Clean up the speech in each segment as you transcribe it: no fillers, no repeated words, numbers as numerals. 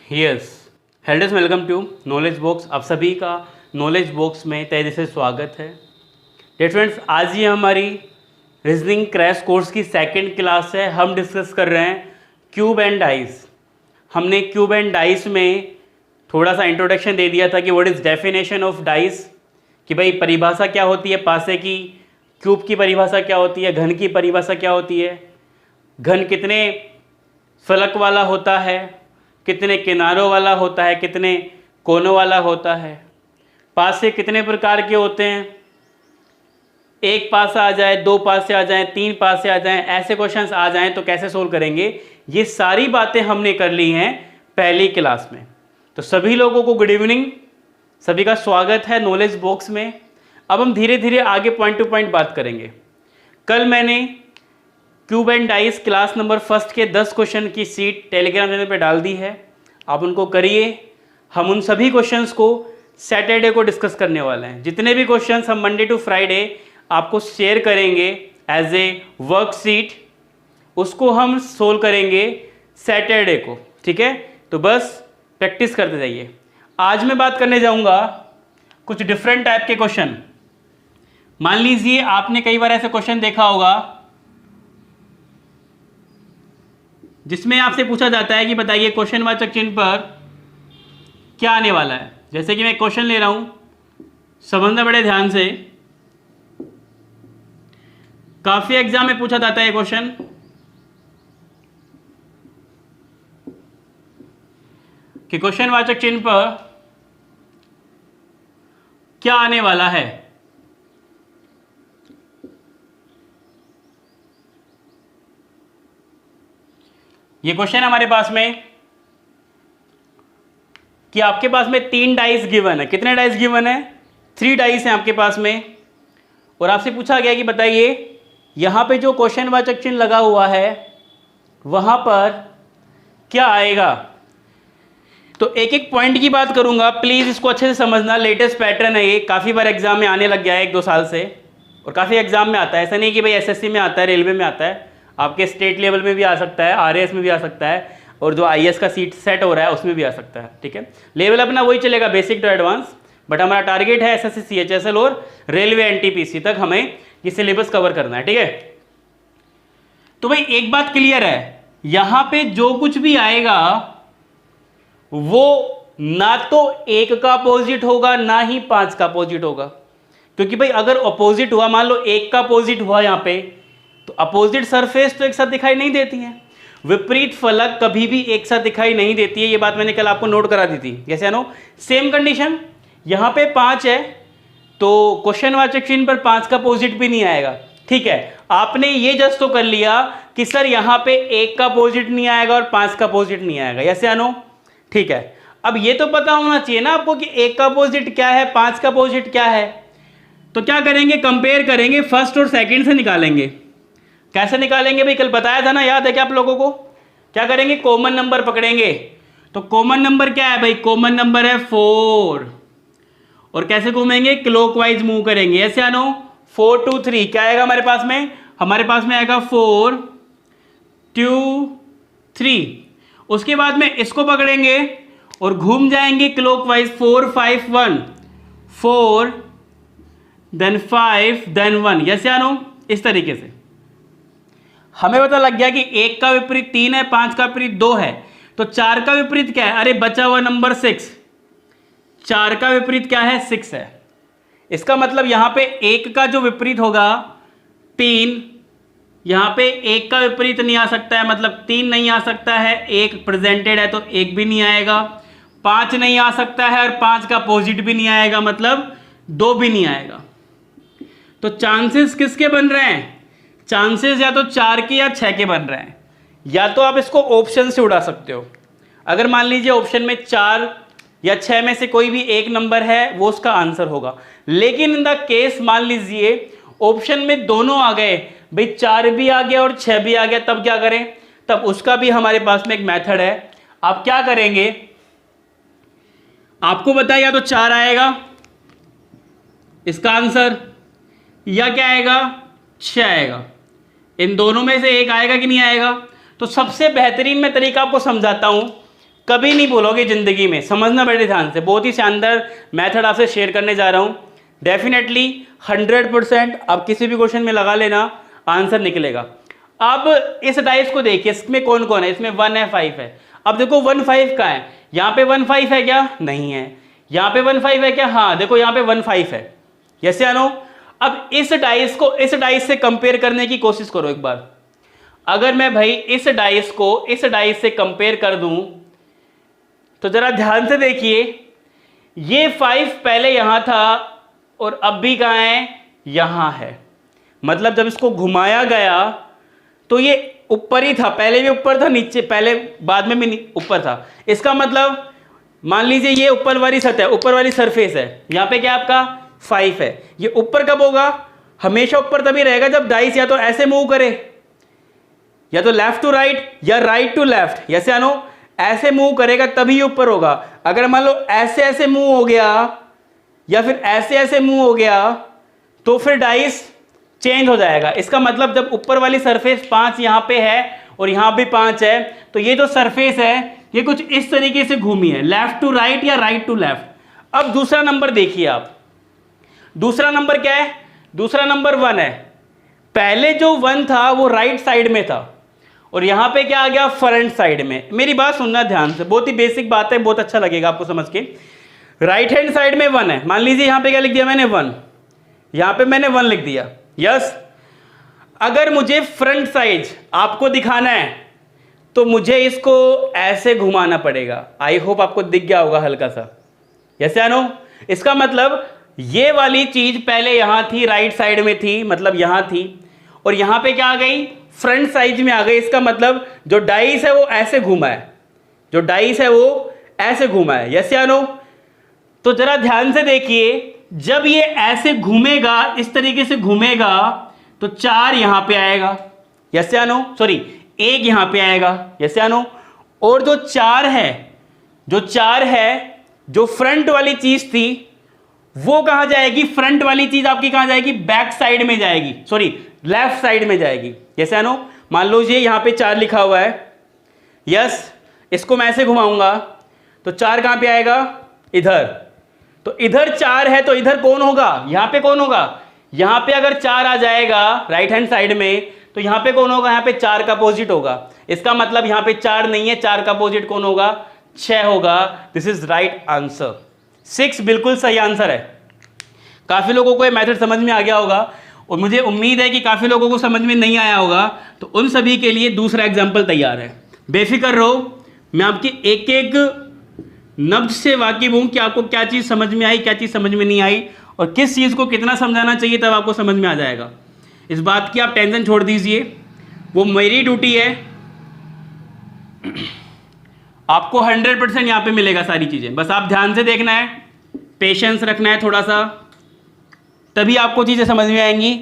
Yes holders, welcome to knowledge box. आप सभी का नॉलेज बॉक्स में तहे दिल से स्वागत है। डियर फ्रेंड्स, आज ही हमारी रीजनिंग क्रैश कोर्स की सेकंड क्लास है। हम डिस्कस कर रहे हैं क्यूब एंड डाइस। हमने क्यूब एंड डाइस में थोड़ा सा इंट्रोडक्शन दे दिया था कि what is definition of dice, कि भाई परिभाषा क्या होती है पासे की, क्यूब की परिभाषा क्या होती है, घन की परिभाषा क्या होती है, घन कितने फलक वाला होता है, कितने किनारों वाला होता है, कितने कोनों वाला होता है, पासे कितने प्रकार के होते हैं, एक पासा आ जाए, दो पासे आ जाएं, तीन पासे आ जाएं, ऐसे क्वेश्चंस आ जाएं तो कैसे सोल्व करेंगे। ये सारी बातें हमने कर ली हैं पहली क्लास में। तो सभी लोगों को गुड इवनिंग, सभी का स्वागत है नॉलेज बॉक्स में। अब हम धीरे धीरे आगे पॉइंट टू पॉइंट बात करेंगे। कल मैंने cube and dice class number first के 10 क्वेश्चन की सीट टेलीग्राम चैनल पे डाल दी है, आप उनको करिए। हम उन सभी क्वेश्चंस को सैटरडे को डिस्कस करने वाले हैं। जितने भी क्वेश्चंस हम मंडे टू फ्राइडे आपको शेयर करेंगे एज ए वर्कशीट, उसको हम सोल्व करेंगे सैटरडे को, ठीक है। तो बस प्रैक्टिस करते जाइए। आज मैं बात करने जाऊंगा कुछ डिफरेंट टाइप के क्वेश्चन। मान लीजिए आपने कई बार ऐसे क्वेश्चन देखा होगा जिसमें आपसे पूछा जाता है कि बताइए क्वेश्चनवाचक चिन्ह पर क्या आने वाला है। जैसे कि मैं क्वेश्चन ले रहा हूं, समझना बड़े ध्यान से। काफी एग्जाम में पूछा जाता है क्वेश्चन कि क्वेश्चनवाचक चिन्ह पर क्या आने वाला है। ये क्वेश्चन हमारे पास में कि आपके पास में 3 डाइस गिवन है। कितने डाइस गिवन है? 3 डाइस हैं आपके पास में। और आपसे पूछा गया कि बताइए यहां पे जो क्वेश्चनवाचक चिन्ह लगा हुआ है वहां पर क्या आएगा। तो एक एक पॉइंट की बात करूंगा, प्लीज इसको अच्छे से समझना। लेटेस्ट पैटर्न है ये, काफी बार एग्जाम में आने लग गया है 1-2 साल से, और काफी एग्जाम में आता है। ऐसा नहीं कि भाई एसएससी में आता है, रेलवे में आता है, आपके स्टेट लेवल में भी आ सकता है, आरएएस में भी आ सकता है, और जो आईएएस का सीट सेट हो रहा है उसमें भी आ सकता है, ठीक है। लेवल अपना वही चलेगा, बेसिक टू एडवांस, बट हमारा टारगेट है एसएससी, सीएचएसएल और रेलवे एनटीपीसी तक हमें ये सिलेबस कवर करना है, ठीक है। तो भाई एक बात क्लियर है, यहां पे जो कुछ भी आएगा वो ना तो 1 का अपोजिट होगा ना ही 5 का अपोजिट होगा। क्योंकि भाई अगर अपोजिट हुआ, मान लो 1 का अपोजिट हुआ यहां पे, तो अपोजिट सरफेस तो एक साथ दिखाई नहीं देती है। विपरीत फलक कभी भी एक साथ दिखाई नहीं देती है। ये बात मैंने कल आपको नोट करा दी थी। जैसे नो सेम कंडीशन, यहां पे 5 है तो क्वेश्चनवाचक चिन्ह पर 5 का अपोजिट भी नहीं आएगा, ठीक है। आपने ये जस्ट तो कर लिया कि सर यहां पे 1 का अपोजिट नहीं आएगा और 5 का अपोजिट नहीं आएगा, यस या नो, ठीक है। अब ये तो पता होना चाहिए ना आपको कि 1 का अपोजिट क्या है, 5 का अपोजिट क्या है। तो क्या करेंगे, कंपेयर करेंगे, फर्स्ट और सेकंड से निकालेंगे। कैसे निकालेंगे भाई, कल बताया था ना, याद है क्या आप लोगों को। क्या करेंगे, कॉमन नंबर पकड़ेंगे। तो कॉमन नंबर क्या है भाई, कॉमन नंबर है 4। और कैसे घूमेंगे, क्लॉकवाइज मूव करेंगे, ऐसे आनो 4 2 3। क्या आएगा हमारे पास में, हमारे पास में आएगा 4 2 3। उसके बाद में इसको पकड़ेंगे और घूम जाएंगे क्लॉकवाइज 4 5 1 4 देन 5 देन 1, यस या नो। इस तरीके से हमें पता लग गया कि 1 का विपरीत 3 है, 5 का विपरीत 2 है, तो 4 का विपरीत क्या है, अरे बचा हुआ नंबर 6। 4 का विपरीत क्या है, 6 है। इसका मतलब यहां पे 1 का जो विपरीत होगा 3, यहां पे 1 का विपरीत नहीं आ सकता है, मतलब 3 नहीं आ सकता है। 1 प्रेजेंटेड है तो 1 भी नहीं आएगा। 5 नहीं आ सकता है और 5 का अपोजिट भी नहीं आएगा, मतलब 2 भी नहीं आएगा। तो चांसेस किसके बन रहे हैं, चांसेस या तो 4 के या 6 के बन रहे हैं। या तो आप इसको ऑप्शन से उड़ा सकते हो। अगर मान लीजिए ऑप्शन में 4 या 6 में से कोई भी एक नंबर है, वो उसका आंसर होगा। लेकिन इन द केस मान लीजिए ऑप्शन में दोनों आ गए, भाई 4 भी आ गया और 6 भी आ गया, तब क्या करें, तब उसका भी हमारे पास में एक मेथड है। आप क्या करेंगे, आपको बताया या तो 4 आएगा इसका आंसर, या क्या आएगा, 6 आएगा। इन दोनों में से एक आएगा कि नहीं आएगा। तो सबसे बेहतरीन मैं तरीका आपको समझाता हूं, कभी नहीं भूलोगे ज़िंदगी में, समझना बड़े ध्यान से। बहुत ही शानदार मेथड आपसे शेयर करने जा रहा हूँ। डेफिनेटली 100% आप किसी भी क्वेश्चन में लगा लेना, आंसर निकलेगा। अब इस डाइस को देखिए, इसमें कौन कौन है, इसमें 1 है 5 है। अब देखो 1 5 कहाँ है, यहाँ पे 1 5 है क्या, नहीं है। यहाँ पे 1 5 है क्या, हाँ देखो यहाँ पे 1 5 है। यस या नो। अब इस डाइस को इस डाइस से कंपेयर करने की कोशिश करो एक बार। अगर मैं भाई इस डाइस को इस डाइस से कंपेयर कर दूं तो जरा ध्यान से देखिए, ये 5 पहले यहां था और अब भी कहां है, यहां है। मतलब जब इसको घुमाया गया तो ये ऊपर ही था, पहले भी ऊपर था, नीचे पहले बाद में भी ऊपर था। इसका मतलब मान लीजिए ये ऊपर वाली सतह, ऊपर वाली सरफेस है, यहां पे क्या आपका 5 है। ये ऊपर कब होगा, हमेशा ऊपर तभी रहेगा जब डाइस या तो ऐसे मूव करे, या तो लेफ्ट टू राइट या राइट टू लेफ्ट। यस या नो। ऐसे मूव करेगा तभी ऊपर होगा। अगर मान लो ऐसे ऐसे मूव हो गया या फिर ऐसे ऐसे मूव हो गया तो फिर डाइस चेंज हो जाएगा। इसका मतलब जब ऊपर वाली सरफेस 5 यहां पे है और यहां भी 5 है तो ये जो सरफेस है ये कुछ इस तरीके से घूमी है, लेफ्ट टू राइट या राइट टू लेफ्ट। अब दूसरा नंबर देखिए आप, दूसरा नंबर क्या है, दूसरा नंबर 1 है। पहले जो 1 था वो राइट साइड में था और यहां पे क्या आ गया, फ्रंट साइड में। मेरी बात सुनना ध्यान से, बहुत ही बेसिक बात है, बहुत अच्छा लगेगा आपको समझ के। राइट हैंड साइड में 1 है, मान लीजिए यहां पे क्या लिख दिया मैंने 1, यहां पे मैंने 1 लिख दिया। यस। अगर मुझे फ्रंट साइड आपको दिखाना है तो मुझे इसको ऐसे घुमाना पड़ेगा। आई होप आपको दिख गया होगा हल्का सा। यस या नो। इसका मतलब ये वाली चीज पहले यहां थी, राइट साइड में थी, मतलब यहां थी, और यहां पे क्या आ गई, फ्रंट साइड में आ गई। इसका मतलब जो डाइस है वो ऐसे घूमा है, जो डाइस है वो ऐसे घूमा है। यस या नो। तो जरा ध्यान से देखिए, जब ये ऐसे घूमेगा, इस तरीके से घूमेगा तो 4 यहां पे आएगा। यस या नो। सॉरी, 1 यहां पे आएगा। यस या नो। और जो 4 है, जो 4 है, जो फ्रंट वाली चीज थी वो कहां जाएगी, फ्रंट वाली चीज आपकी कहां जाएगी, बैक साइड में जाएगी, सॉरी लेफ्ट साइड में जाएगी। यस या नो। मान लीजिए यहां पे 4 लिखा हुआ है। यस। इसको मैं ऐसे घुमाऊंगा तो 4 कहां पे आएगा, इधर। तो इधर 4 है तो इधर कौन होगा, यहां पे कौन होगा, यहां पे अगर 4 आ जाएगा राइट हैंड साइड में तो यहां पे कौन होगा, यहां पे 4 का अपोजिट होगा। इसका मतलब यहां पे 4 नहीं है, 4 का अपोजिट कौन होगा, 6 होगा। This is right answer. 6 बिल्कुल सही आंसर है। काफी लोगों को ये मेथड समझ में आ गया होगा और मुझे उम्मीद है कि काफी लोगों को समझ में नहीं आया होगा, तो उन सभी के लिए दूसरा एग्जाम्पल तैयार है। बेफिक्र रहो, मैं आपकी एक एक नब्ज से वाकिफ हूं कि आपको क्या चीज समझ में आई, क्या चीज समझ में नहीं आई और किस चीज को कितना समझाना चाहिए, तब आपको समझ में आ जाएगा। इस बात की आप टेंशन छोड़ दीजिए, वो मेरी ड्यूटी है। आपको 100% यहाँ पे मिलेगा सारी चीजें, बस आप ध्यान से देखना है, पेशेंस रखना है थोड़ा सा, तभी आपको चीजें समझ में आएंगी।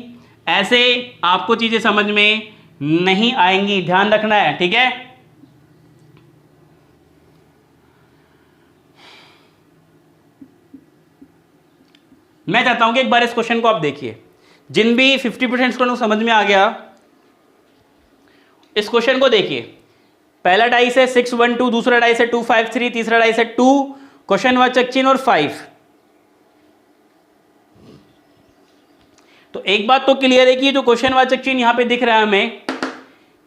ऐसे आपको चीजें समझ में नहीं आएंगी, ध्यान रखना है, ठीक है। मैं चाहता हूं कि एक बार इस क्वेश्चन को आप देखिए, जिन भी 50% स्टूडेंट को समझ में आ गया, इस क्वेश्चन को देखिए। पहला डाइस है 6 1 2, दूसरा डाइस है 2 5 3, तीसरा डाइस है 2, क्वेश्चन वाचक चिन्ह और 5। तो एक बात तो क्लियर है कि जो क्वेश्चन वाचक चिन्ह यहां पे दिख रहा है हमें,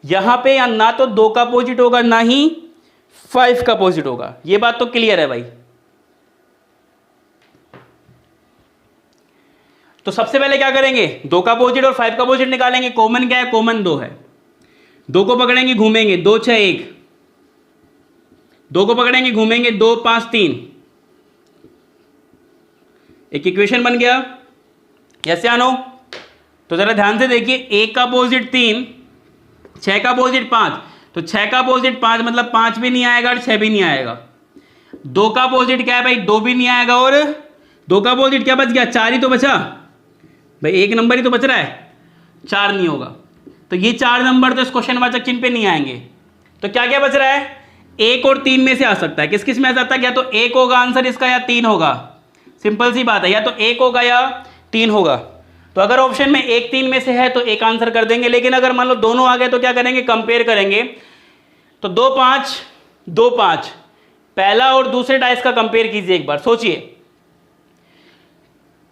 यहां पे ना तो 2 का अपोजिट होगा ना ही 5 का अपोजिट होगा, ये बात तो क्लियर है भाई। तो सबसे पहले क्या करेंगे, 2 का अपोजिट और 5 का अपोजिट निकालेंगे। कॉमन क्या है, कॉमन 2 है। 2 को पकड़ेंगे घूमेंगे, 2 6 1, 2 को पकड़ेंगे घूमेंगे, 2 5 3, एक इक्वेशन बन गया। यस या नो। तो जरा ध्यान से देखिए, 1 का अपोजिट 3, 6 का अपोजिट 5, तो 6 का अपोजिट 5 मतलब 5 भी नहीं आएगा और 6 भी नहीं आएगा। 2 का अपोजिट क्या है भाई, 2 भी नहीं आएगा और 2 का अपोजिट क्या बच गया, 4 ही तो बचा भाई, 1 नंबर ही तो बच रहा है, 4 नहीं होगा। तो ये 4 नंबर तो इस क्वेश्चन वाचक चिन्ह पे नहीं आएंगे। तो क्या क्या बच रहा है, 1 और 3 में से आ सकता है। किस किस में आ सकता है, या तो 1 होगा आंसर इसका या 3 होगा। सिंपल सी बात है, या तो 1 होगा या 3 होगा। तो अगर ऑप्शन में 1 3 में से है तो 1 आंसर कर देंगे, लेकिन अगर मान लो दोनों आ गए तो क्या करेंगे, कंपेयर करेंगे। तो 2 5 2 5, पहला और दूसरे डाइस का कंपेयर कीजिए एक बार, सोचिए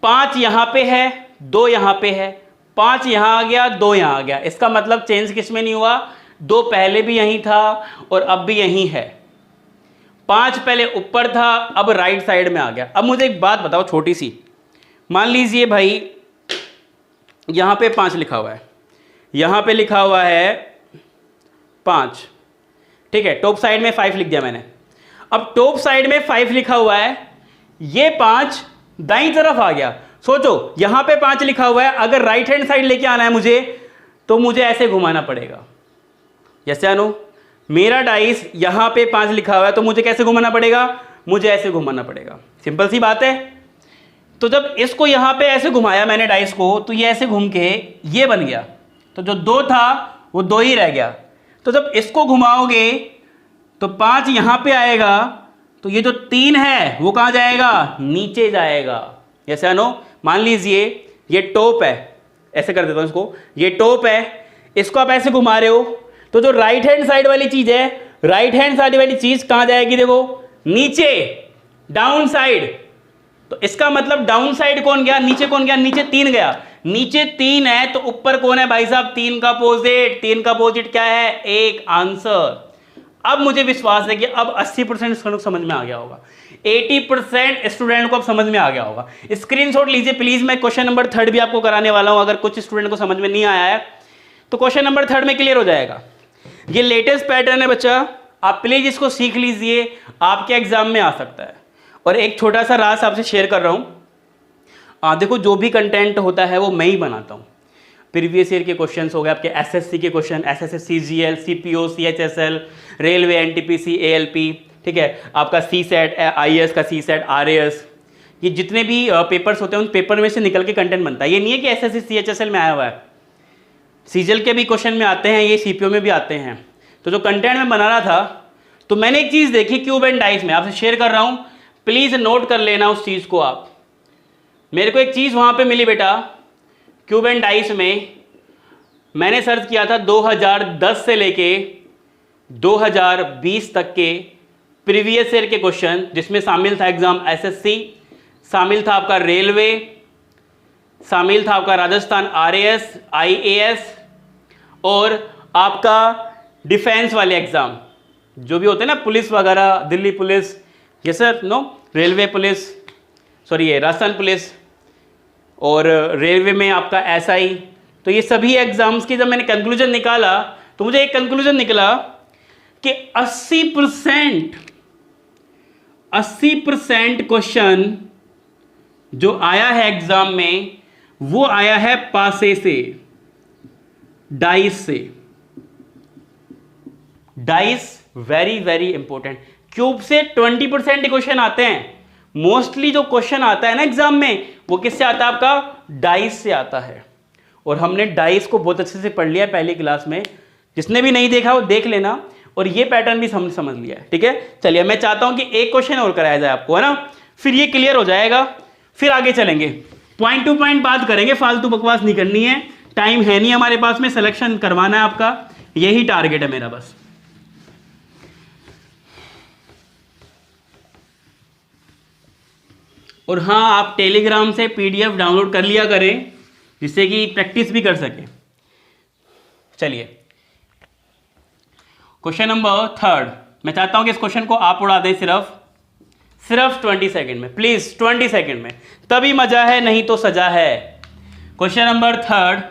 5 यहां पे है, 2 यहां पे है, 5 यहां आ गया, 2 यहां आ गया। इसका मतलब चेंज किस में नहीं हुआ, 2 पहले भी यहीं था और अब भी यहीं है। 5 पहले ऊपर था, अब राइट साइड में आ गया। अब मुझे एक बात बताओ छोटी सी, मान लीजिए भाई यहां पे 5 लिखा हुआ है, यहां पे लिखा हुआ है 5, ठीक है, टॉप साइड में 5 लिख दिया मैंने। अब टॉप साइड में 5 लिखा हुआ है, ये 5 दाईं तरफ आ गया। सोचो यहां पे 5 लिखा हुआ है, अगर राइट हैंड साइड लेके आना है मुझे, तो मुझे ऐसे घुमाना पड़ेगा। जैसे अनु मेरा डाइस यहां पे 5 लिखा हुआ है, तो मुझे कैसे घुमाना पड़ेगा, मुझे ऐसे घुमाना पड़ेगा। सिंपल सी बात है। तो जब इसको यहां पे ऐसे घुमाया मैंने डाइस को, तो ये ऐसे घूम के ये बन गया, तो जो 2 था वो 2 ही रह गया। तो जब इसको घुमाओगे तो 5 यहां पे आएगा, तो ये जो 3 है वो कहां जाएगा, नीचे जाएगा। जैसे अनु मान लीजिए ये टॉप है, ऐसे कर देता हूं इसको, ये टॉप है, इसको आप ऐसे घुमा रहे हो, तो जो राइट हैंड साइड वाली चीज है, राइट हैंड साइड वाली चीज कहां जाएगी, देखो नीचे, डाउन साइड। तो इसका मतलब डाउन साइड कौन गया, नीचे कौन गया, नीचे 3 गया। नीचे 3 है तो ऊपर कौन है भाई साहब, 3 का अपोजिट। 3 का अपोजिट क्या है, 1। आंसर। अब मुझे विश्वास है कि अब 80% स्टूडेंट को समझ में आ गया होगा, 80% स्टूडेंट को अब समझ में आ गया होगा। स्क्रीनशॉट लीजिए प्लीज, मैं क्वेश्चन नंबर 3 भी आपको कराने वाला हूं। अगर कुछ स्टूडेंट को समझ में नहीं आया है तो क्वेश्चन नंबर 3 में क्लियर हो जाएगा। ये लेटेस्ट पैटर्न है बच्चा, आप प्लीज इसको सीख लीजिए, आपके एग्जाम में आ सकता है। और एक छोटा सा राज आपसे शेयर कर रहा हूं, देखो जो भी कंटेंट होता है वो मैं ही बनाता हूं। प्रीवियस ईयर के क्वेश्चंस हो गए आपके, एसएससी के question, SSC CGL, CPO, CHSL, railway, NTPC, ALP, ठीक है, आपका सीसेट, आईएएस का सीसेट, आरएएस, ये जितने भी पेपर्स होते हैं उन पेपर में से निकल के कंटेंट बनता है। ये नहीं है कि एसएससी सीएचएसएल में आया हुआ है, सीजीएल के भी क्वेश्चन में आते हैं, ये सीपीओ में भी आते हैं। तो जो कंटेंट मैं बना रहा था, तो मैंने एक चीज़ देखी क्यूब एंड डाइस में, आपसे शेयर कर रहा हूँ, प्लीज़ नोट कर लेना उस चीज़ को आप। मेरे को एक चीज़ वहाँ पे मिली बेटा, क्यूब एंड डाइस में मैंने सर्च किया था 2010 से लेके 2020 तक के प्रीवियस ईयर के क्वेश्चन, जिसमें शामिल था एग्जाम एसएससी, शामिल था आपका रेलवे, शामिल था आपका राजस्थान आरएएस, आईएएस, और आपका डिफेंस वाले एग्जाम जो भी होते हैं ना, पुलिस वगैरह, दिल्ली पुलिस, ये sir no, railway police, sorry ये राजस्थान पुलिस, और रेलवे में आपका एसआई। तो ये सभी एग्जाम्स की जब मैंने कंक्लूजन निकाला, तो मुझे एक कंक्लूजन निकला कि 80% क्वेश्चन जो आया है एग्जाम में वो आया है पासे से, डाइस से। Dice very very important. Cube से 20% क्वेश्चन आते हैं। मोस्टली जो क्वेश्चन आता है ना एग्जाम में, वो किससे आता है, आपका डाइस से आता है। और हमने डाइस को बहुत अच्छे से पढ़ लिया पहली क्लास में, जिसने भी नहीं देखा वो देख लेना, और ये पैटर्न भी हमने समझ लिया है। ठीक है, चलिए मैं चाहता हूं कि एक क्वेश्चन और कराया जाए आपको, है ना, फिर ये क्लियर हो जाएगा, फिर आगे चलेंगे, पॉइंट टू पॉइंट बात करेंगे, फालतू बकवास नहीं करनी है, टाइम है नहीं हमारे पास में, सिलेक्शन करवाना है आपका, यही टारगेट है मेरा बस। और हाँ, आप टेलीग्राम से पीडीएफ डाउनलोड कर लिया करें, जिससे कि प्रैक्टिस भी कर सके। चलिए क्वेश्चन नंबर 3, मैं चाहता हूं कि इस क्वेश्चन को आप उड़ा दें सिर्फ 20 सेकंड में, प्लीज 20 सेकंड में, तभी मजा है, नहीं तो सजा है। क्वेश्चन नंबर 3,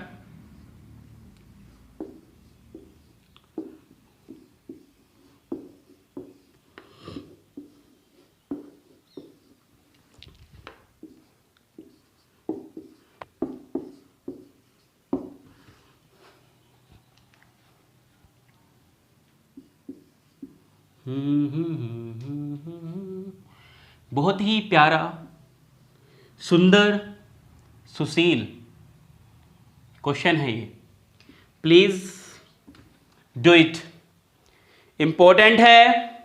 बहुत ही प्यारा, सुंदर, सुशील क्वेश्चन है ये, प्लीज डू इट। इंपॉर्टेंट है,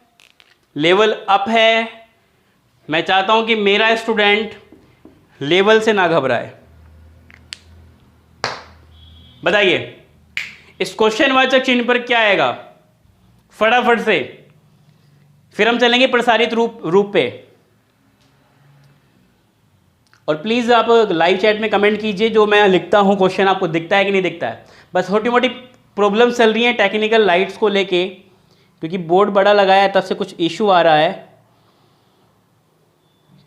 लेवल अप है। मैं चाहता हूं कि मेरा स्टूडेंट लेवल से ना घबराए। बताइए इस क्वेश्चन वाचक चिन्ह पर क्या आएगा, फटाफट से फिर हम चलेंगे प्रसारित रूप पे। और प्लीज़ आप लाइव चैट में कमेंट कीजिए, जो मैं लिखता हूँ क्वेश्चन आपको दिखता है कि नहीं दिखता है। बस छोटी मोटी प्रॉब्लम चल रही है टेक्निकल लाइट्स को लेके, क्योंकि बोर्ड बड़ा लगाया है तब से कुछ इशू आ रहा है।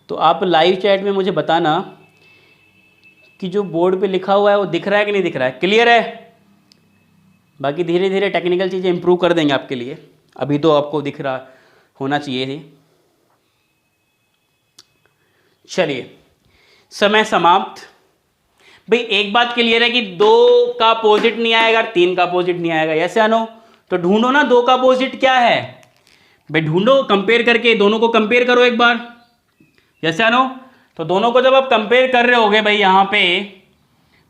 तो आप लाइव चैट में मुझे बताना कि जो बोर्ड पे लिखा हुआ है वो दिख रहा है कि नहीं दिख रहा है। क्लियर है? बाकी धीरे धीरे टेक्निकल चीज़ें इंप्रूव कर देंगे आपके लिए, अभी तो आपको दिख रहा होना चाहिए थी। चलिए, समय समाप्त। भाई एक बात क्लियर है कि 2 का अपोजिट नहीं आएगा, 3 का अपोजिट नहीं आएगा। ऐसे आनो तो ढूंढो ना 2 का अपोजिट क्या है भाई, ढूंढो कंपेयर करके, दोनों को कंपेयर करो एक बार। जैसे आनो तो दोनों को जब आप कंपेयर कर रहे होगे भाई यहाँ पे,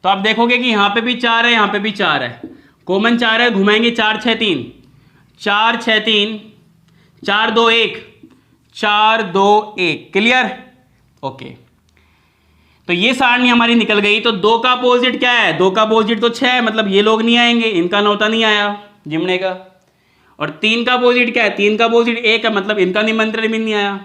तो आप देखोगे कि यहाँ पे भी 4 है, यहाँ पे भी 4 है, कॉमन 4 है, घुमाएंगे 4 6 3, 4 6 3, 4 2 1, 4 2 1। क्लियर? ओके, तो ये सारणी हमारी निकल गई। तो 2 का अपोजिट क्या है? 2 का अपोजिट तो 6 है, मतलब ये लोग नहीं आएंगे, इनका नौता नहीं आया जिमने का। और 3 का अपोजिट क्या है? 3 का अपोजिट 1 है, मतलब इनका निमंत्रण भी नहीं आया।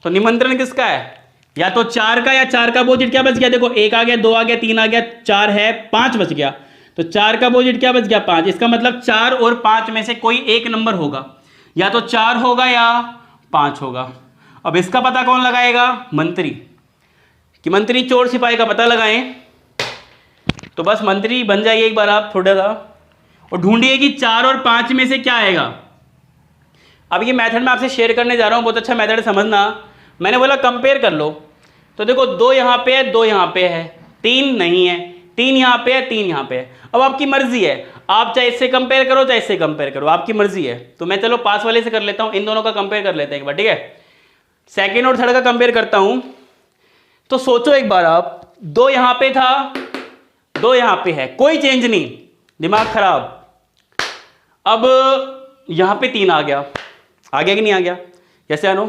तो निमंत्रण किसका है? या तो 4 का, या 4 का अपोजिट क्या बच गया? देखो 1 आ गया, 2 आ गया, 3 आ गया, 4 है, 5 बच गया। तो 4 का अपोजिट क्या बच गया? 5। इसका मतलब 4 और 5 में से कोई एक नंबर होगा, या तो 4 होगा या 5 होगा। अब इसका पता कौन लगाएगा? मंत्री। कि मंत्री चोर सिपाही का पता लगाएं। तो बस मंत्री बन जाइए एक बार आप थोड़ा सा, और ढूंढिए कि 4 और 5 में से क्या आएगा। अब ये मेथड मैं आपसे शेयर करने जा रहा हूँ, बहुत अच्छा मेथड समझना। मैंने बोला कंपेयर कर लो, तो देखो 2 यहाँ पे है, 2 यहाँ पे है, 3 नहीं है, 3 यहाँ पे है, 3 यहाँ पे है। अब आपकी मर्जी है, आप चाहे इससे कंपेयर करो चाहे इससे कंपेयर करो, आपकी मर्जी है। तो मैं चलो पास वाले से कर लेता हूँ, इन दोनों का कंपेयर कर लेते हैं एक बार, ठीक है। सेकेंड और थर्ड का कंपेयर करता हूँ। तो सोचो एक बार आप, 2 यहाँ पे था, 2 यहाँ पे है, कोई चेंज नहीं, दिमाग खराब। अब यहाँ पे 3 आ गया कि नहीं आ गया? कैसे आनो?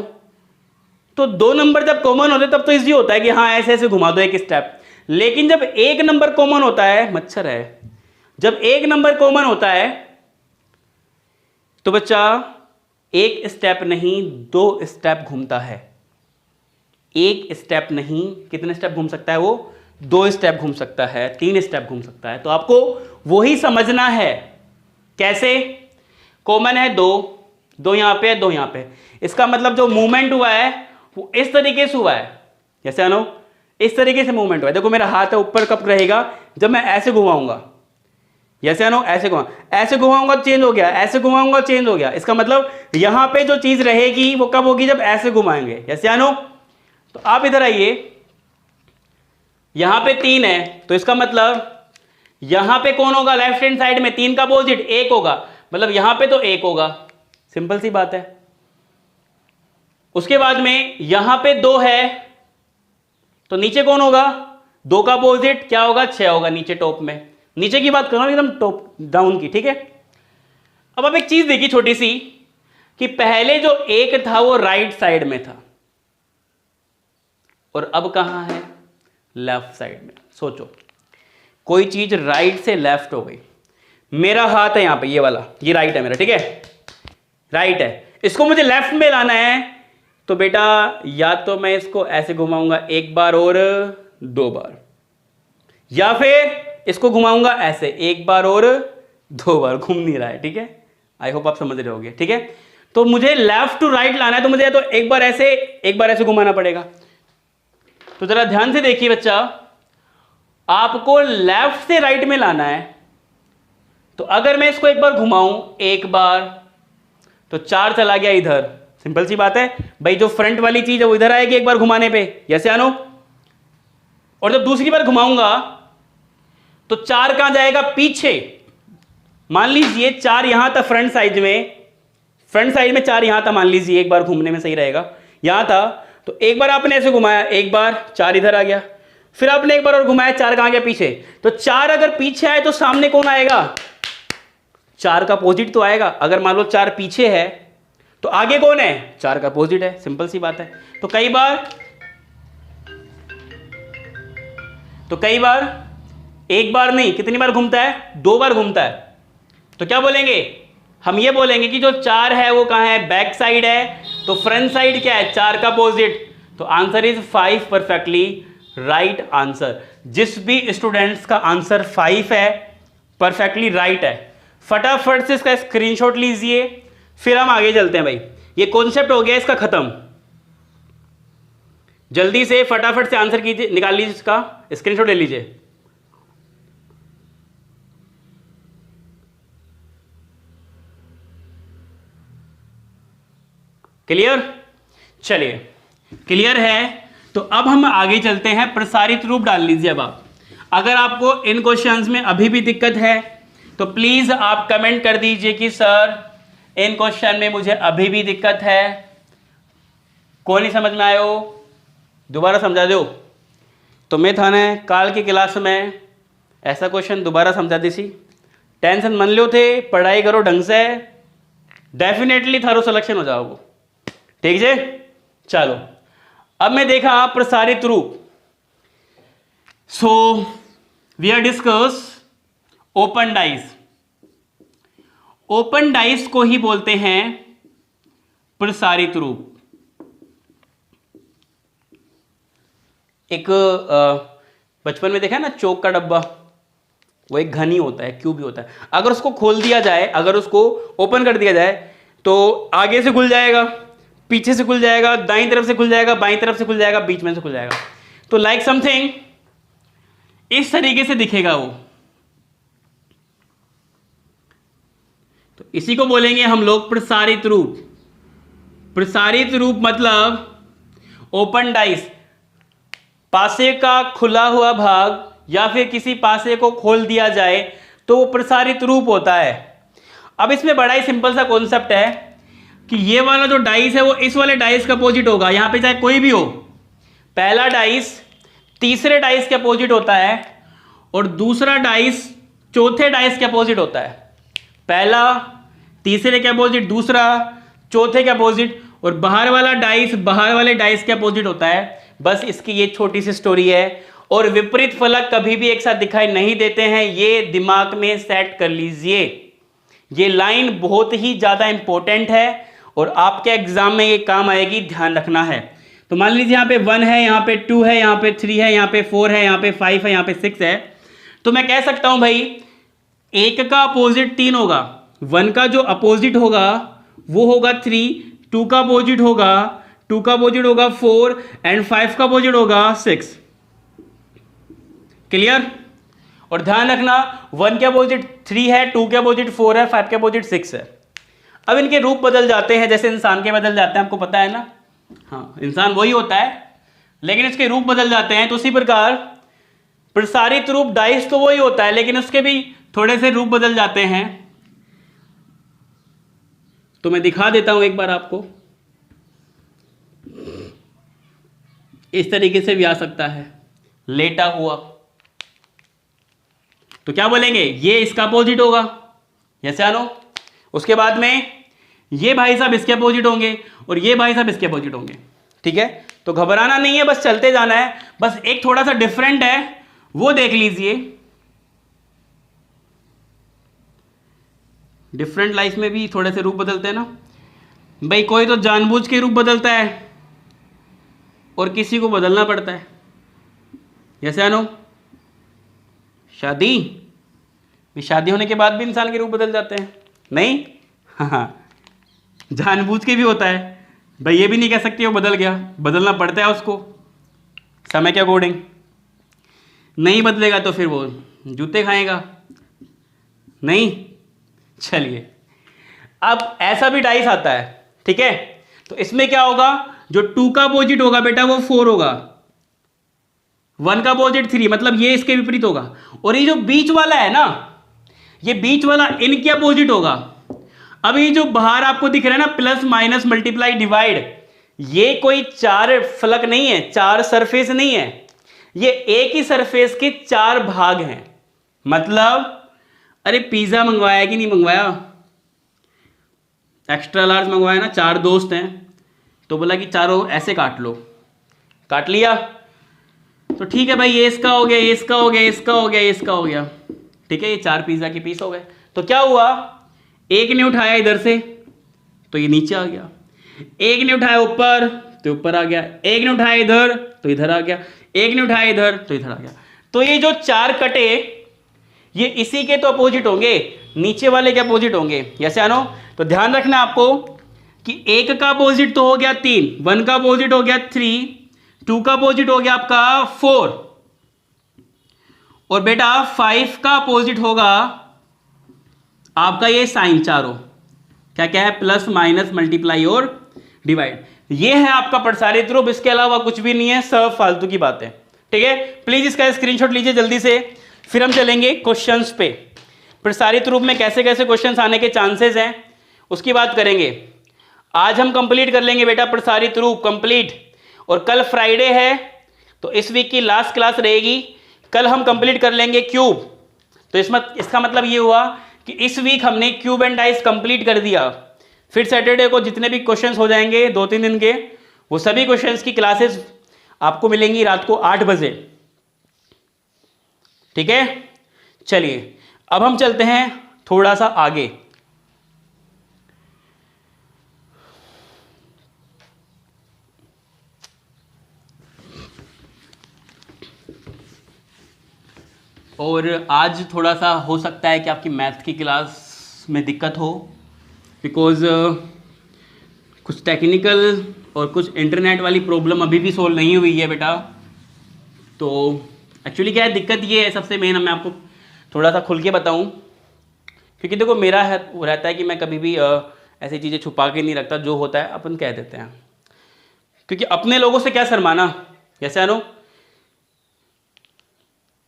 तो 2 नंबर जब कॉमन होते तब तो इजी होता है कि हाँ ऐसे ऐसे घुमा दो एक स्टेप। लेकिन जब 1 नंबर कॉमन होता है, मच्छर है, जब 1 नंबर कॉमन होता है तो बच्चा 1 स्टेप नहीं 2 स्टेप घूमता है। 1 स्टेप नहीं, कितने स्टेप घूम सकता है वो? 2 स्टेप घूम सकता है, 3 स्टेप घूम सकता है। तो आपको वही समझना है। कैसे? कॉमन है 2 यहां पे है, 2 यहां पे। इसका मतलब जो मूवमेंट हुआ है वो इस तरीके से हुआ है। जैसे आनो इस तरीके से मूवमेंट हुआ है। देखो मेरा हाथ है, ऊपर कब रहेगा? जब मैं ऐसे घुमाऊंगा। जैसे आनो ऐसे घुमाऊंगा चेंज हो गया, ऐसे घुमाऊंगा चेंज हो गया। इसका मतलब यहां पे जो चीज रहेगी वो कब होगी? जब ऐसे घुमाएंगे। जैसे आनो तो आप इधर आइए, यहां पे 3 है, तो इसका मतलब यहां पे कौन होगा? लेफ्ट हैंड साइड में 3 का अपोजिट 1 होगा, मतलब यहां पे तो 1 होगा। सिंपल सी बात है। उसके बाद में यहां पे 2 है, तो नीचे कौन होगा? 2 का अपोजिट क्या होगा? 6 होगा नीचे टॉप में। नीचे की बात कर रहा हूं, एकदम टॉप डाउन की, ठीक है। अब आप एक चीज देखिए छोटी सी, कि पहले जो 1 था वो राइट साइड में था, और अब कहां है? लेफ्ट साइड में। सोचो कोई चीज राइट से लेफ्ट हो गई। मेरा हाथ है यहां पे, ये वाला, ये राइट है मेरा, ठीक है, राइट है। इसको मुझे लेफ्ट में लाना है, तो बेटा या तो मैं इसको ऐसे घुमाऊंगा 1 बार और 2 बार, या फिर इसको घुमाऊंगा ऐसे 1 बार और 2 बार। घूम नहीं रहा है, ठीक है। आई होप आप समझ रहे होगे, ठीक है। तो मुझे लेफ्ट टू राइट लाना है, तो मुझे तो 1 बार ऐसे 1 बार ऐसे घुमाना पड़ेगा। तो जरा ध्यान से देखिए बच्चा, आपको लेफ्ट से राइट में लाना है। तो अगर मैं इसको 1 बार घुमाऊं 1 बार, तो 4 चला गया इधर। सिंपल सी बात है भाई, जो फ्रंट वाली चीज है वो इधर आएगी 1 बार घुमाने पे। जैसे आनो, और जब दूसरी बार घुमाऊंगा तो 4 कहां जाएगा? पीछे। मान लीजिए 4 यहां था फ्रंट साइड में, 4 यहां था, मान लीजिए 1 बार घूमने में सही रहेगा, यहां था। तो 1 बार आपने ऐसे घुमाया, 1 बार 4 इधर आ गया, फिर आपने 1 बार और घुमाया, 4 कहां गया? पीछे। तो 4 अगर पीछे आए तो सामने कौन आएगा? 4 का अपोजिट तो आएगा। अगर मान लो 4 पीछे है तो आगे कौन है? 4 का अपोजिट है। सिंपल सी बात है। तो कई बार 1 बार नहीं, कितनी बार घूमता है? 2 बार घूमता है। तो क्या बोलेंगे हम? ये बोलेंगे कि जो 4 है वो कहां है? बैक साइड है, तो फ्रंट साइड क्या है, 4 का अपोजिट, तो answer is 5, perfectly right answer. जिस भी स्टूडेंट्स का आंसर 5 है परफेक्टली राइट है, फटाफट से इसका स्क्रीनशॉट लीजिए, फिर हम आगे चलते हैं भाई। ये कॉन्सेप्ट हो गया इसका खत्म। जल्दी से फटाफट से आंसर कीजिए, निकाल लीजिए, इसका स्क्रीनशॉट ले लीजिए। क्लियर? चलिए क्लियर है, तो अब हम आगे चलते हैं। प्रसारित रूप डाल लीजिए अब आप। अगर आपको इन क्वेश्चंस में अभी भी दिक्कत है तो प्लीज आप कमेंट कर दीजिए कि सर इन क्वेश्चन में मुझे अभी भी दिक्कत है, कौन नहीं समझ में आयो, दोबारा समझा दो। तो मैं थाने काल की क्लास में ऐसा क्वेश्चन दोबारा समझा दी सी, टेंशन मन लो थे, पढ़ाई करो ढंग से, डेफिनेटली थारो सिलेक्शन हो जाओगे। ठीक है, चलो अब मैं देखा प्रसारित रूप। So we are discuss open dice. Open dice को ही बोलते हैं प्रसारित रूप। एक बचपन में देखा है ना चौक का डब्बा, वो एक घन ही होता है, क्यूब ही होता है। अगर उसको खोल दिया जाए, अगर उसको ओपन कर दिया जाए तो आगे से खुल जाएगा, पीछे से खुल जाएगा, दाईं तरफ से खुल जाएगा, बाईं तरफ से खुल जाएगा, बीच में से खुल जाएगा। तो लाइक समथिंग इस तरीके से दिखेगा वो। तो इसी को बोलेंगे हम लोग प्रसारित रूप। प्रसारित रूप मतलब ओपन डाइस, पासे का खुला हुआ भाग या फिर किसी पासे को खोल दिया जाए तो वो प्रसारित रूप होता है। अब इसमें बड़ा ही सिंपल सा कॉन्सेप्ट है कि ये वाला जो डाइस है वो इस वाले डाइस का अपोजिट होगा। यहां पे चाहे कोई भी हो, पहला डाइस तीसरे डाइस के अपोजिट होता है और दूसरा डाइस चौथे डाइस के अपोजिट होता है। पहला तीसरे के अपोजिट, दूसरा चौथे के अपोजिट, और बाहर वाला डाइस बाहर वाले डाइस के अपोजिट होता है। बस इसकी ये छोटी सी स्टोरी है। और विपरीत फलक कभी भी एक साथ दिखाई नहीं देते हैं, ये दिमाग में सेट कर लीजिए। ये लाइन बहुत ही ज्यादा इंपॉर्टेंट है और आपके एग्जाम में ये काम आएगी, ध्यान रखना है। तो मान लीजिए यहाँ पे 1 है, यहाँ पे 2 है, यहाँ पे 3 है, यहाँ पे 4 है, यहाँ पे 5 है, यहाँ पे 6 है। तो मैं कह सकता हूं भाई 1 का अपोजिट 3 होगा, 1 का जो अपोजिट होगा वो होगा 3, 2 का अपोजिट होगा 2 का अपोजिट होगा 4 एंड 5 का अपोजिट होगा 6। क्लियर? और ध्यान रखना 1 के अपोजिट 3 है, 2 के अपोजिट 4 है, 5 के अपोजिट 6 है। अब इनके रूप बदल जाते हैं, जैसे इंसान के बदल जाते हैं, आपको पता है ना। हाँ, इंसान वही होता है लेकिन इसके रूप बदल जाते हैं। तो उसी प्रकार प्रसारित रूप डाइस तो वही होता है लेकिन उसके भी थोड़े से रूप बदल जाते हैं। तो मैं दिखा देता हूं एक बार आपको, इस तरीके से भी आ सकता है, लेटा हुआ। तो क्या बोलेंगे, ये इसका अपोजिट होगा, जैसे आनो। उसके बाद में ये भाई साहब इसके अपोजिट होंगे और ये भाई साहब इसके अपोजिट होंगे। ठीक है, तो घबराना नहीं है, बस चलते जाना है। बस एक थोड़ा सा डिफरेंट है वो देख लीजिए। डिफरेंट लाइफ में भी थोड़े से रूप बदलते हैं ना भाई। कोई तो जानबूझ के रूप बदलता है और किसी को बदलना पड़ता है। जैसे आनो शादी, शादी होने के बाद भी इंसान के रूप बदल जाते हैं, नहीं? हाँ, जानबूझ के भी होता है भाई। ये भी नहीं कह सकते वो बदल गया, बदलना पड़ता है उसको समय के अकॉर्डिंग। नहीं बदलेगा तो फिर वो जूते खाएगा, नहीं? चलिए, अब ऐसा भी डाइस आता है। ठीक है, तो इसमें क्या होगा, जो 2 का अपोजिट होगा बेटा वो 4 होगा, 1 का अपोजिट 3, मतलब ये इसके विपरीत होगा। और ये जो बीच वाला है ना, ये बीच वाला इनके अपोजिट होगा। अब ये जो बाहर आपको दिख रहा है ना, प्लस माइनस मल्टीप्लाई डिवाइड, ये कोई 4 फलक नहीं है, 4 सरफेस नहीं है, ये एक ही सरफेस के 4 भाग हैं। मतलब अरे पिज्जा मंगवाया कि नहीं मंगवाया, एक्स्ट्रा लार्ज मंगवाया ना, 4 दोस्त हैं तो बोला कि चारों ऐसे काट लो, काट लिया तो ठीक है भाई, ये इसका हो गया, ये इसका हो गया, इसका हो गया, ये इसका हो गया। ठीक है, ये 4 पिज्जा के पीस हो गए। तो क्या हुआ, एक ने उठाया इधर से तो ये नीचे आ गया, एक ने उठाया ऊपर तो ऊपर आ गया, एक ने उठाया इधर तो इधर आ गया, एक ने उठाया इधर तो इधर आ गया। तो ये जो चार कटे ये इसी के तो अपोजिट होंगे, नीचे वाले के अपोजिट होंगे। जैसे आनो तो ध्यान रखना आपको कि एक का अपोजिट तो हो गया 3, 1 का अपोजिट हो गया 3, 2 का अपोजिट हो गया आपका 4, और बेटा 5 का अपोजिट होगा आपका ये साइन चारों, क्या क्या है, प्लस माइनस मल्टीप्लाई और डिवाइड। ये है आपका प्रसारित रूप, इसके अलावा कुछ भी नहीं है, सब फालतू की बातें। ठीक है, प्लीज इसका स्क्रीनशॉट लीजिए जल्दी से, फिर हम चलेंगे क्वेश्चंस पे। प्रसारित रूप में कैसे कैसे क्वेश्चंस आने के चांसेस हैं उसकी बात करेंगे। आज हम कंप्लीट कर लेंगे बेटा प्रसारित रूप कंप्लीट, और कल फ्राइडे है तो इस वीक की लास्ट क्लास रहेगी, कल हम कंप्लीट कर लेंगे क्यूब। तो इसका मतलब ये हुआ कि इस वीक हमने क्यूब एंड डाइस कंप्लीट कर दिया। फिर सैटरडे को जितने भी क्वेश्चंस हो जाएंगे 2-3 दिन के, वो सभी क्वेश्चंस की क्लासेस आपको मिलेंगी रात को 8 बजे। ठीक है, चलिए अब हम चलते हैं थोड़ा सा आगे। और आज थोड़ा सा हो सकता है कि आपकी मैथ की क्लास में दिक्कत हो, बिकॉज कुछ टेक्निकल और कुछ इंटरनेट वाली प्रॉब्लम अभी भी सोल्व नहीं हुई है बेटा। तो एक्चुअली क्या है, दिक्कत ये है सबसे मेन, मैं आपको थोड़ा सा खुल के बताऊं, क्योंकि देखो मेरा है वो रहता है कि मैं कभी भी ऐसी चीज़ें छुपा के नहीं रखता, जो होता है अपन कह देते हैं, क्योंकि अपने लोगों से क्या शर्माना। जैसे आनो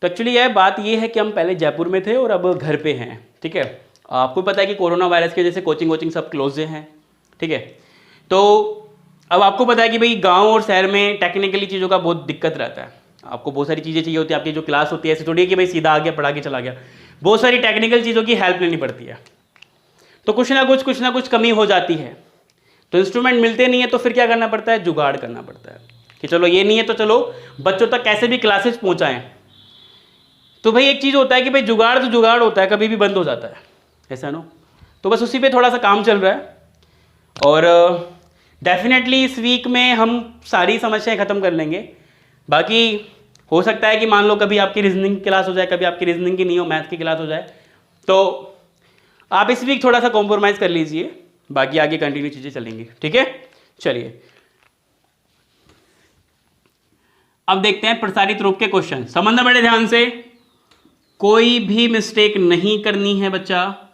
तो एक्चुअली यह बात ये है कि हम पहले जयपुर में थे और अब घर पे हैं। ठीक है, आपको पता है कि कोरोना वायरस की वजह से कोचिंग सब क्लोज हैं। ठीक है, तो अब आपको पता है कि भाई गांव और शहर में टेक्निकली चीज़ों का बहुत दिक्कत रहता है। आपको बहुत सारी चीज़ें चाहिए होती है, आपकी जो क्लास होती है ऐसे थोड़ी है कि भाई सीधा आ गया पढ़ा के चला गया, बहुत सारी टेक्निकल चीज़ों की हेल्प लेनी पड़ती है। तो कुछ ना कुछ कमी हो जाती है, तो इंस्ट्रूमेंट मिलते नहीं है, तो फिर क्या करना पड़ता है, जुगाड़ करना पड़ता है कि चलो ये नहीं है तो चलो बच्चों तक कैसे भी क्लासेस पहुँचाएँ। तो भाई एक चीज़ होता है कि भाई जुगाड़ तो जुगाड़ होता है, कभी भी बंद हो जाता है, ऐसा नो। तो बस उसी पे थोड़ा सा काम चल रहा है, और डेफिनेटली इस वीक में हम सारी समस्याएं ख़त्म कर लेंगे। बाकी हो सकता है कि मान लो कभी आपकी रीजनिंग की क्लास हो जाए, कभी आपकी रीजनिंग की नहीं हो, मैथ की क्लास हो जाए, तो आप इस वीक थोड़ा सा कॉम्प्रोमाइज़ कर लीजिए, बाकी आगे कंटिन्यू चीज़ें चलेंगी। ठीक है, चलिए अब देखते हैं प्रसारित रूप के क्वेश्चन। समझना बड़े ध्यान से, कोई भी मिस्टेक नहीं करनी है बच्चा,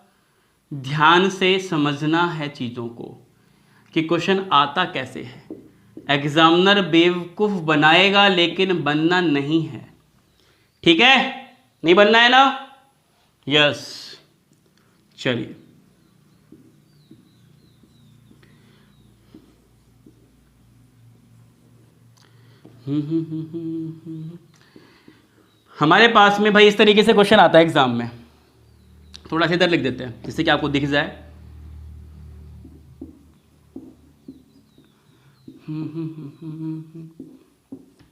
ध्यान से समझना है चीज़ों को कि क्वेश्चन आता कैसे है। एग्जामिनर बेवकूफ़ बनाएगा लेकिन बनना नहीं है। ठीक है, नहीं बनना है ना, यस। चलिए हमारे पास में भाई इस तरीके से क्वेश्चन आता है एग्जाम में, थोड़ा सा इधर लिख देते हैं जिससे कि आपको दिख जाए।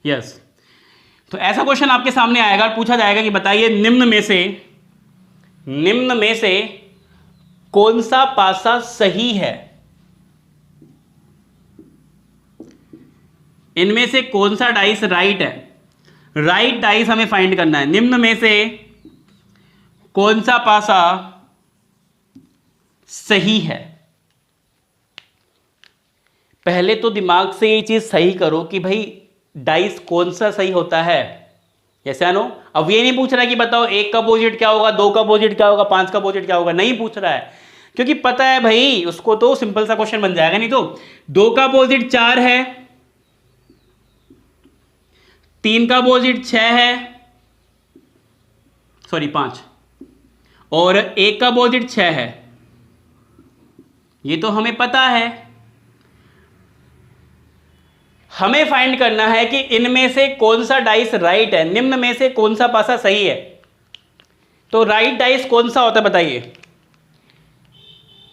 यस, तो ऐसा क्वेश्चन आपके सामने आएगा और पूछा जाएगा कि बताइए निम्न में से कौन सा पासा सही है, इनमें से कौन सा डाइस राइट है। राइट डाइस हमें फाइंड करना है। निम्न में से कौन सा पासा सही है। पहले तो दिमाग से ये चीज सही करो कि भाई डाइस कौन सा सही होता है। जैसे आनो, अब ये नहीं पूछ रहा है कि बताओ 1 का अपोजिट क्या होगा, 2 का अपोजिट क्या होगा, 5 का अपोजिट क्या होगा, नहीं पूछ रहा है, क्योंकि पता है भाई उसको तो सिंपल सा क्वेश्चन बन जाएगा। नहीं तो 2 का अपोजिट 4 है, 3 का अपोजिट 6 है, सॉरी 5, और 1 का अपोजिट 6 है, ये तो हमें पता है। हमें फाइंड करना है कि इनमें से कौन सा डाइस राइट है, निम्न में से कौन सा पासा सही है। तो राइट डाइस कौन सा होता है बताइए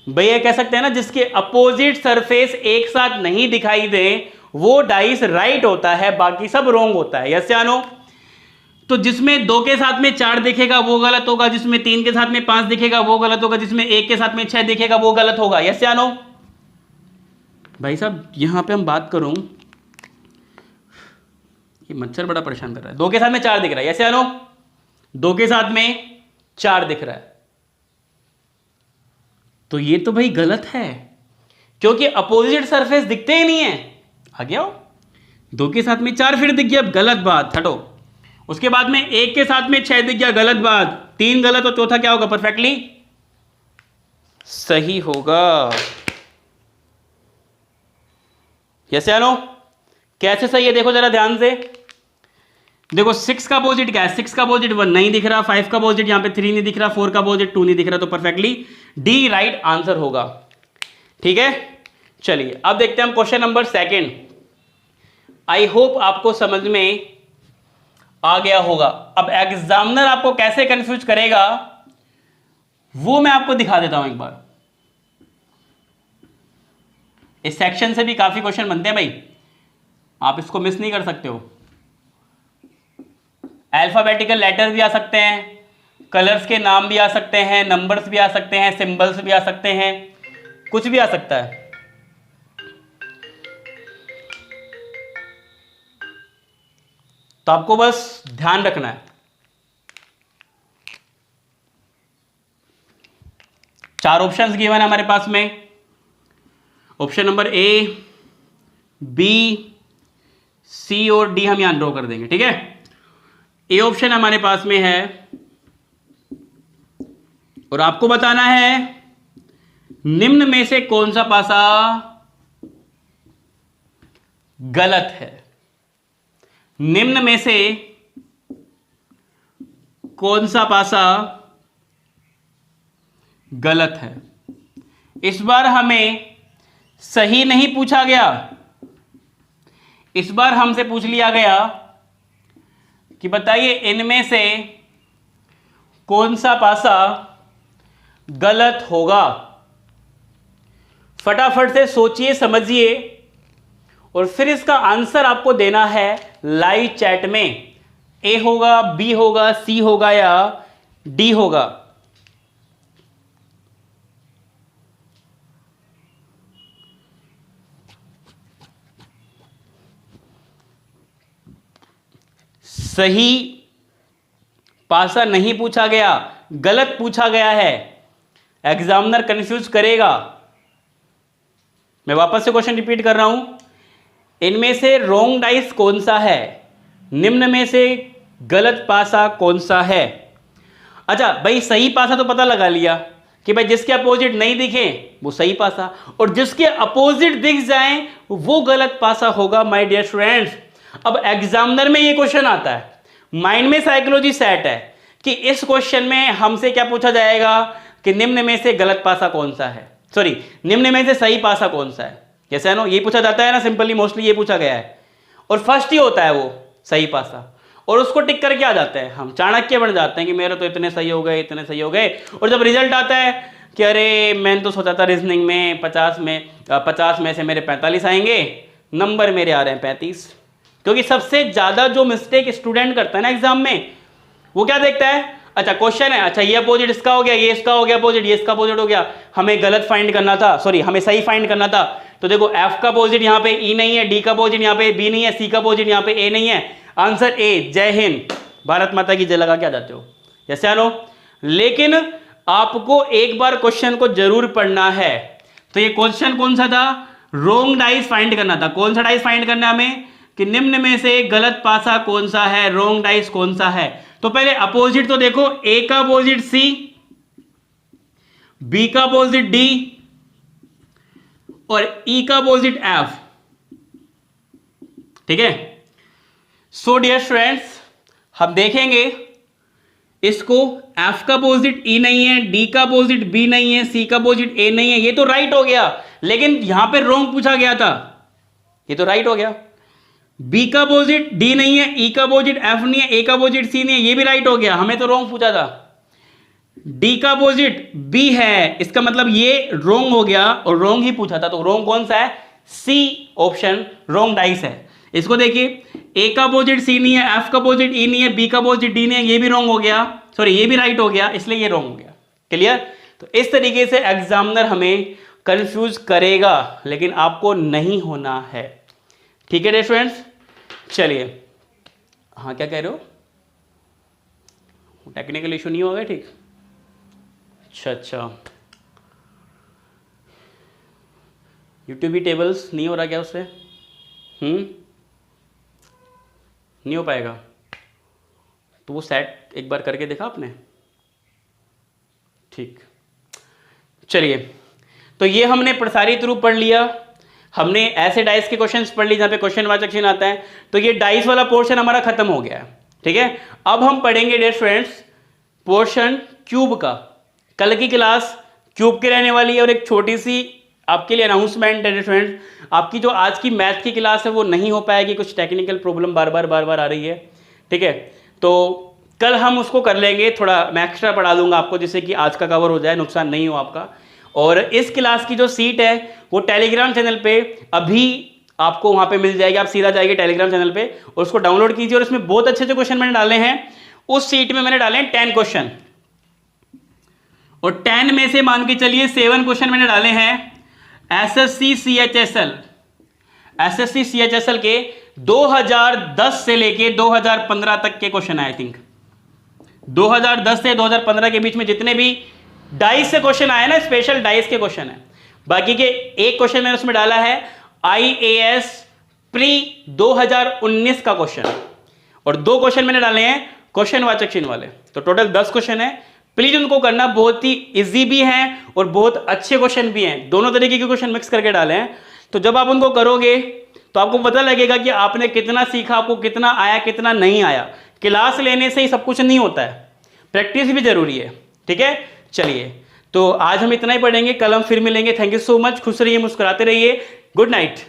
भैया, कह सकते हैं ना जिसके अपोजिट सरफेस एक साथ नहीं दिखाई दे वो डाइस राइट होता है, बाकी सब रॉन्ग होता है। यस या नो। तो जिसमें 2 के साथ में 4 दिखेगा वो गलत होगा, जिसमें 3 के साथ में 5 दिखेगा वो गलत होगा, जिसमें 1 के साथ में 6 दिखेगा वो गलत होगा। यस या नो। भाई साहब यहाँ पे हम बात करूं, ये मच्छर बड़ा परेशान कर रहा है। 2 के साथ में 4 दिख रहा है, ऐसे आनो 2 के साथ में 4 दिख रहा है, तो ये तो भाई गलत है, क्योंकि अपोजिट सरफेस दिखते ही नहीं है। आ गया हो, 2 के साथ में 4 फिर दिख गया, गलत बात, हटो। उसके बाद में 1 के साथ में 6 दिख गया, गलत बात। 3 गलत और चौथा क्या होगा? परफेक्टली सही होगा। यस या नो? कैसे सही है देखो जरा ध्यान से। देखो 6 का अपोजिट क्या है? 6 का अपोजिट 1 नहीं दिख रहा, 5 का अपोजिट यहां पे 3 नहीं दिख रहा, 4 का अपोजिट 2 नहीं दिख रहा, तो परफेक्टली डी राइट आंसर होगा। ठीक है, चलिए अब देखते हैं हम क्वेश्चन नंबर 2। आई होप आपको समझ में आ गया होगा। अब एग्जामिनर आपको कैसे कंफ्यूज करेगा वो मैं आपको दिखा देता हूं एक बार। इस सेक्शन से भी काफी क्वेश्चन बनते हैं भाई, आप इसको मिस नहीं कर सकते हो। अल्फाबेटिकल लेटर्स भी आ सकते हैं, कलर्स के नाम भी आ सकते हैं, नंबर्स भी आ सकते हैं, सिंबल्स भी आ सकते हैं, कुछ भी आ सकता है। तो आपको बस ध्यान रखना है। 4 ऑप्शंस गिवन है हमारे पास में। ऑप्शन नंबर ए, बी, सी और डी हम यहां ड्रॉ कर देंगे। ठीक है, ए ऑप्शन हमारे पास में है और आपको बताना है निम्न में से कौन सा पासा गलत है। निम्न में से कौन सा पासा गलत है। इस बार हमें सही नहीं पूछा गया, इस बार हमसे पूछ लिया गया कि बताइए इनमें से कौन सा पासा गलत होगा। फटाफट से सोचिए, समझिए और फिर इसका आंसर आपको देना है लाइव चैट में। ए होगा, बी होगा, सी होगा या डी होगा। सही पासा नहीं पूछा गया, गलत पूछा गया है। एग्जामिनर कंफ्यूज करेगा। मैं वापस से क्वेश्चन रिपीट कर रहा हूं, इनमें से रोंग डाइस कौन सा है, निम्न में से गलत पासा कौन सा है। अच्छा भाई, सही पासा तो पता लगा लिया कि भाई जिसके अपोजिट नहीं दिखे वो सही पासा, और जिसके अपोजिट दिख जाएं वो गलत पासा होगा। माय डियर स्टूडेंट्स, अब एग्जामिनर में ये क्वेश्चन आता है, माइंड में साइकोलॉजी सेट है कि इस क्वेश्चन में हमसे क्या पूछा जाएगा कि निम्न में से गलत पासा कौन सा है, सॉरी निम्न में से सही पासा कौन सा है। कैसे है ना, ये पूछा जाता है ना, सिंपली मोस्टली ये पूछा गया है और फर्स्ट ही होता है वो सही पासा, और उसको टिक करके आ जाते हैं। हम चाणक्य बन जाते हैं कि मेरे तो इतने सही हो गए, इतने सही हो गए, और जब रिजल्ट आता है कि अरे मैंने तो सोचा था रीजनिंग में 50 में से मेरे 45 आएंगे, नंबर मेरे आ रहे हैं 35। क्योंकि सबसे ज्यादा जो मिस्टेक स्टूडेंट करता है ना एग्जाम में, वो क्या देखता है, अच्छा क्वेश्चन है, अच्छा ये अपोजिट इसका हो गया, ये इसका हो गया अपोजिट, ये इसका अपोजिट हो गया, हमें गलत फाइंड करना था, सॉरी हमें सही फाइंड करना था। तो देखो एफ का अपोजिट यहाँ पे ई नहीं है, डी का अपोजिट यहाँ पे बी नहीं है, सी का अपोजिट यहाँ पे ए नहीं है, आंसर ए। जय हिंद, भारत माता की जय लगा के आ जाते हो। जैसे आनो, लेकिन आपको एक बार क्वेश्चन को जरूर पढ़ना है। तो ये क्वेश्चन कौन सा था, रोंग डाइस फाइंड करना था। कौन सा डाइस फाइंड करना है हमें कि निम्न में से गलत पासा कौन सा है, रोंग डाइस कौन सा है। तो पहले अपोजिट तो देखो, ए का अपोजिट सी, बी का अपोजिट डी और ई का अपोजिट एफ। ठीक है, सो डियर स्टूडेंट्स, हम देखेंगे इसको, एफ का अपोजिट ई नहीं है, डी का अपोजिट बी नहीं है, सी का अपोजिट ए नहीं है, ये तो राइट हो गया, लेकिन यहां पे रोंग पूछा गया था, ये तो राइट हो गया। बी का अपोजिट डी नहीं है, ई का अपोजिट एफ नहीं है, ए का अपोजिट सी नहीं है, ये भी राइट हो गया, हमें तो रोंग पूछा था। डी का अपोजिट बी है, इसका मतलब ये रोंग हो गया और रोंग ही पूछा था, तो रोंग कौन सा है, सी ऑप्शन रोंग डाइस है। इसको देखिए, ए का अपोजिट सी नहीं है, एफ का अपोजिट ई नहीं है, बी का अपोजिट डी नहीं है, ये भी रोंग हो गया, सॉरी ये भी राइट हो गया, इसलिए ये रोंग हो गया। क्लियर। तो इस तरीके से एग्जामिनर हमें कंफ्यूज करेगा, लेकिन आपको नहीं होना है। ठीक है डियर स्टूडेंट्स, चलिए। हाँ क्या कह रहे हो? टेक्निकल इशू नहीं होगा? ठीक, अच्छा यूट्यूब टेबल्स नहीं हो रहा क्या उससे? नहीं हो पाएगा? तो वो सेट एक बार करके देखा आपने? ठीक, चलिए। तो ये हमने प्रसारित रूप पढ़ लिया, हमने ऐसे डाइस के क्वेश्चंस पढ़ लिए जहाँ पे क्वेश्चन वाचक चिन्ह आता है। तो ये डाइस वाला पोर्शन हमारा खत्म हो गया है। ठीक है, अब हम पढ़ेंगे डियर फ्रेंड्स पोर्शन क्यूब का। कल की क्लास क्यूब की रहने वाली है, और एक छोटी सी आपके लिए अनाउंसमेंट है डियर फ्रेंड्स, आपकी जो आज की मैथ की क्लास है वो नहीं हो पाएगी, कुछ टेक्निकल प्रॉब्लम बार बार आ रही है। ठीक है, तो कल हम उसको कर लेंगे, थोड़ा मैं एक्स्ट्रा पढ़ा दूंगा आपको जिससे कि आज का कवर हो जाए, नुकसान नहीं हो आपका। और इस क्लास की जो सीट है वो टेलीग्राम चैनल पे अभी आपको वहां पे मिल जाएगी। आप सीधा जाइए टेलीग्राम चैनल पे और उसको डाउनलोड कीजिए, और इसमें बहुत अच्छे क्वेश्चन मैंने डाले हैं। उस सीट में मैंने डाले हैं 10 क्वेश्चन, और 10 में से मान के चलिए 7 क्वेश्चन मैंने डाले हैं एसएससी सीएचएसएल के 2010 से लेके 2015 तक के क्वेश्चन है। आई थिंक 2010 से 2015 के बीच में जितने भी डाइस से क्वेश्चन आए ना, स्पेशल डाइस के क्वेश्चन है। बाकी के एक क्वेश्चन मैंने उसमें डाला है आईएएस प्री 2019 का क्वेश्चन, और 2 क्वेश्चन मैंने डाले हैं क्वेश्चन वाचक चिन्ह वाले। तो टोटल 10 क्वेश्चन है। प्लीज उनको करना, बहुत ही इजी भी हैं और बहुत अच्छे क्वेश्चन भी हैं, दोनों तरीके के क्वेश्चन मिक्स करके डाले हैं। तो जब आप उनको करोगे तो आपको पता लगेगा कि आपने कितना सीखा, आपको कितना आया कितना नहीं आया। क्लास लेने से ही सब कुछ नहीं होता है, प्रैक्टिस भी जरूरी है। ठीक है, चलिए तो आज हम इतना ही पढ़ेंगे, कल हम फिर मिलेंगे। थैंक यू सो मच, खुश रहिए, मुस्कुराते रहिए, गुड नाइट।